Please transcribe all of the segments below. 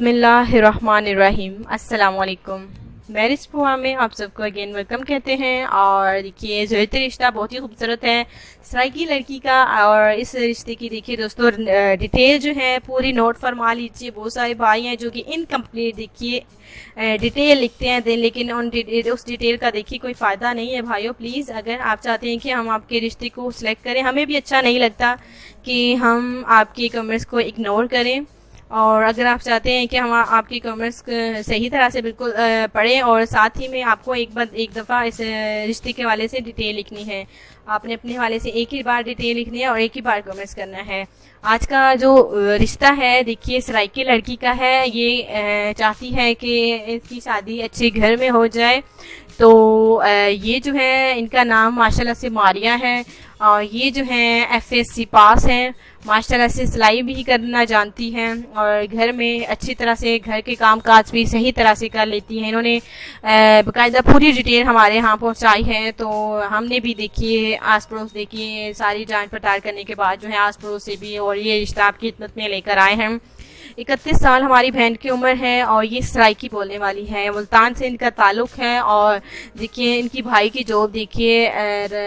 बिस्मिल्लाहिर्रहमानिर्रहीम। अस्सलाम वालेकुम। मैरिज प्रोग्राम में आप सबको अगेन वेलकम कहते हैं। और देखिए ज़रूरती रिश्ता बहुत ही खूबसूरत है, सराइकी लड़की का। और इस रिश्ते की देखिए दोस्तों डिटेल जो है पूरी नोट फरमा लीजिए। बहुत सारे भाई हैं जो कि इनकम्प्लीट देखिए डिटेल लिखते हैं लेकिन उस डिटेल का देखिए कोई फ़ायदा नहीं है भाइयों। प्लीज़ अगर आप चाहते हैं कि हम आपके रिश्ते को सिलेक्ट करें, हमें भी अच्छा नहीं लगता कि हम आपके कमेंट्स को इग्नोर करें। और अगर आप चाहते हैं कि हम आपकी कमेंट्स सही तरह से बिल्कुल पढ़ें और साथ ही में आपको एक दफ़ा इस रिश्ते के हवाले से डिटेल लिखनी है। आपने अपने हवाले से एक ही बार डिटेल लिखनी है और एक ही बार कमेंट्स करना है। आज का जो रिश्ता है देखिए सराइकी लड़की का है। ये चाहती है कि इसकी शादी अच्छे घर में हो जाए। तो ये जो है इनका नाम माशाल्लाह से मारिया है और ये जो है FSC पास हैं। माशाल्लाह से सिलाई भी करना जानती हैं और घर में अच्छी तरह से घर के काम काज भी सही तरह से कर लेती हैं। इन्होंने बाकायदा पूरी डिटेल हमारे यहाँ पहुँचाई है। तो हमने भी देखिए आस पड़ोस देखिए सारी जांच पड़ताल करने के बाद जो है आस पड़ोस से भी और ये रिश्ता आपकी खिदमत में लेकर आए हैं। 31 साल हमारी बहन की उम्र है और ये सराइकी बोलने वाली है। मुल्तान से इनका ताल्लुक है। और देखिए इनकी भाई की जॉब देखिए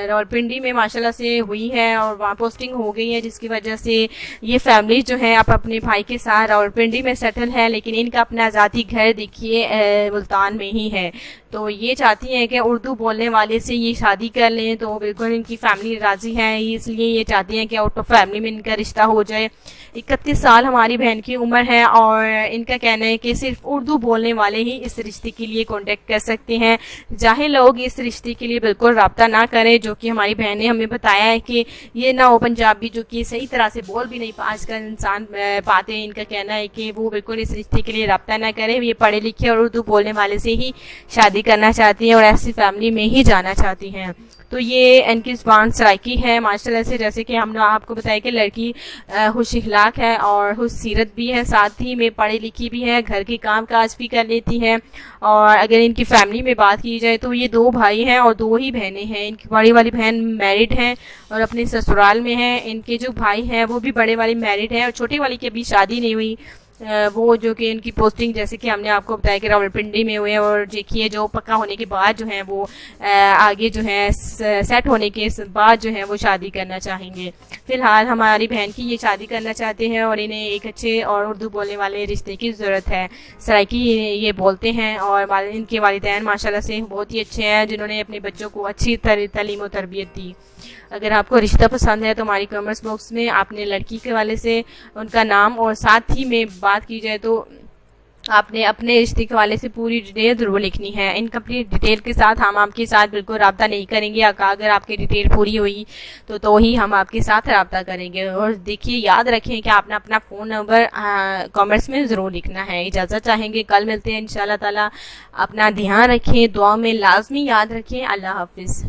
रावलपिंडी में माशाल्लाह से हुई है और वहाँ पोस्टिंग हो गई है, जिसकी वजह से ये फैमिली जो है आप अपने भाई के साथ रावलपिंडी में सेटल है। लेकिन इनका अपना आज़ादी घर देखिए मुल्तान में ही है। तो ये चाहती हैं कि उर्दू बोलने वाले से ये शादी कर लें। तो बिल्कुल इनकी फैमिली राज़ी है, इसलिए ये चाहती हैं कि आउट ऑफ फैमिली में इनका रिश्ता हो जाए। 31 साल हमारी बहन की उम्र है और इनका कहना है कि सिर्फ उर्दू बोलने वाले ही इस रिश्ते के लिए कांटेक्ट कर सकते हैं। जाहिल लोग इस रिश्ते के लिए बिल्कुल रब्ता ना करें। जो कि हमारी बहन ने हमें बताया है कि ये ना हो पंजाबी जो कि सही तरह से बोल भी नहीं आजकल इंसान पाते हैं। इनका कहना है कि वो बिल्कुल इस रिश्ते के लिए रब्ता ना करें। ये पढ़े लिखे और उर्दू बोलने वाले से ही शादी करना चाहती हैं और ऐसी फैमिली में ही जाना चाहती हैं। तो ये इनकी ज़बान सराइकी है माशाल्लाह से। जैसे कि हमने आपको बताया कि लड़की खुश इखलाक है और खुश सीरत भी है, साथ ही में पढ़ी लिखी भी है, घर के काम काज भी कर लेती है। और अगर इनकी फैमिली में बात की जाए तो ये 2 भाई हैं और 2 ही बहनें हैं। इनकी बड़ी वाली बहन मैरिड हैं और अपने ससुराल में है। इनके जो भाई हैं वो भी बड़े वाली मैरिड हैं और छोटी वाली की अभी शादी नहीं हुई। वो जो कि इनकी पोस्टिंग जैसे कि हमने आपको बताया कि रावलपिंडी में हुए हैं। और देखिए जो पक्का होने के बाद जो है वो आगे जो है सेट होने के बाद जो है वो शादी करना चाहेंगे। फिलहाल हमारी बहन की ये शादी करना चाहते हैं और इन्हें एक अच्छे और उर्दू बोलने वाले रिश्ते की ज़रूरत है। सराइकी ये बोलते हैं और इनके वालिदैन माशाल्लाह से बहुत ही अच्छे हैं, जिन्होंने अपने बच्चों को अच्छी तालीम और तरबियत दी। अगर आपको रिश्ता पसंद है तो हमारी कमेंट्स बॉक्स में आपने लड़की के वाले से उनका नाम और साथ ही में बात की जाए तो आपने अपने रिश्ते के वाले से पूरी डिटेल ज़रूर लिखनी है। इनकम्प्लीट डिटेल के साथ हम आपके साथ बिल्कुल रब्ता नहीं करेंगे। अगर आपकी डिटेल पूरी हुई तो ही हम आपके साथ रब्ता करेंगे। और देखिए याद रखें कि आपने अपना फ़ोन नंबर कमेंट्स में ज़रूर लिखना है। इजाज़त चाहेंगे, कल मिलते हैं इंशाल्लाह ताला। अपना ध्यान रखें, दुआ में लाजमी याद रखें। अल्लाह हाफिज़।